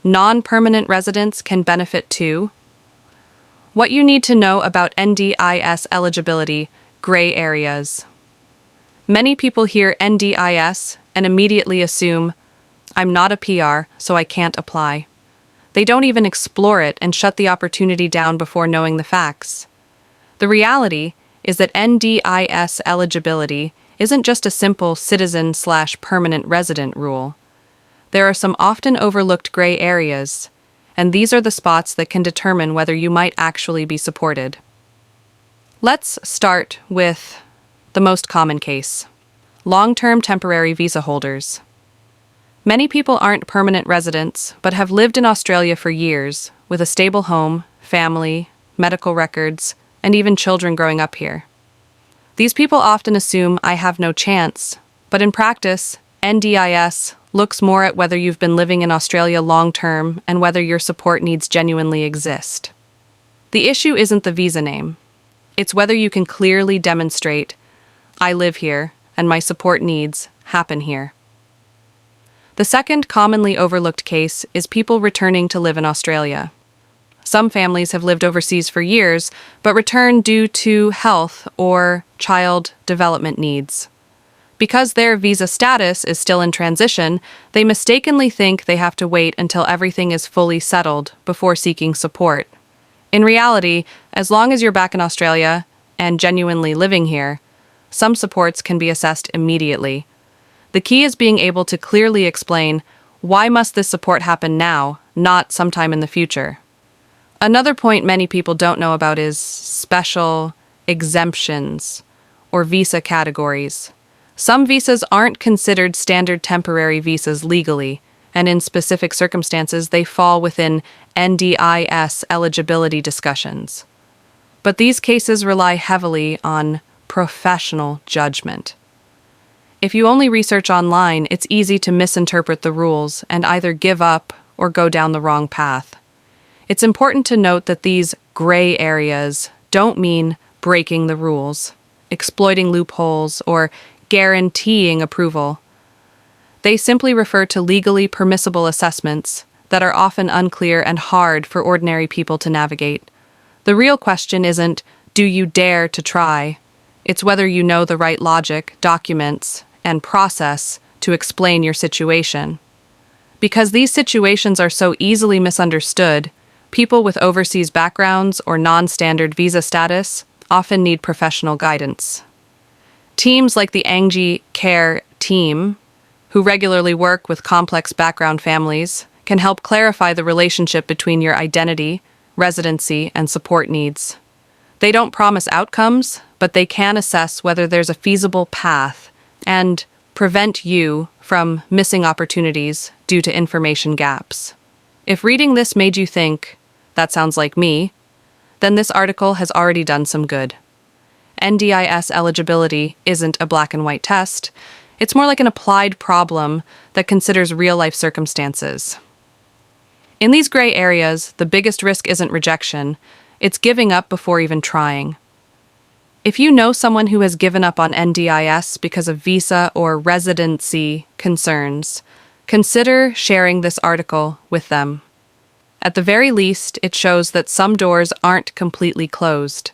non-permanent residents can benefit too. What you need to know about NDIS eligibility, gray areas. Many people hear NDIS and immediately assume, I'm not a PR, so I can't apply. They don't even explore it and shut the opportunity down before knowing the facts. The reality is that NDIS eligibility isn't just a simple citizen/permanent resident rule. There are some often overlooked gray areas, and these are the spots that can determine whether you might actually be supported. Let's start with the most common case: long-term temporary visa holders. Many people aren't permanent residents, but have lived in Australia for years, with a stable home, family, medical records, and even children growing up here. These people often assume I have no chance, but in practice, NDIS looks more at whether you've been living in Australia long-term and whether your support needs genuinely exist. The issue isn't the visa name. It's whether you can clearly demonstrate, I live here, and my support needs happen here. The second commonly overlooked case is people returning to live in Australia. Some families have lived overseas for years, but return due to health or child development needs. Because their visa status is still in transition, they mistakenly think they have to wait until everything is fully settled before seeking support. In reality, as long as you're back in Australia and genuinely living here, some supports can be assessed immediately. The key is being able to clearly explain, why must this support happen now, not sometime in the future? Another point many people don't know about is special exemptions or visa categories. Some visas aren't considered standard temporary visas legally, and in specific circumstances they fall within NDIS eligibility discussions. But these cases rely heavily on professional judgment. If you only research online, it's easy to misinterpret the rules and either give up or go down the wrong path. It's important to note that these gray areas don't mean breaking the rules, exploiting loopholes, or guaranteeing approval. They simply refer to legally permissible assessments that are often unclear and hard for ordinary people to navigate. The real question isn't, do you dare to try? It's whether you know the right logic, documents, and process to explain your situation. Because these situations are so easily misunderstood, people with overseas backgrounds or non-standard visa status often need professional guidance. Teams like the Angie Care team, who regularly work with complex background families, can help clarify the relationship between your identity, residency, and support needs. They don't promise outcomes, but they can assess whether there's a feasible path and prevent you from missing opportunities due to information gaps. If reading this made you think, that sounds like me, then this article has already done some good. NDIS eligibility isn't a black and white test. It's more like an applied problem that considers real-life circumstances. In these gray areas, the biggest risk isn't rejection, it's giving up before even trying. If you know someone who has given up on NDIS because of visa or residency concerns, consider sharing this article with them. At the very least, it shows that some doors aren't completely closed.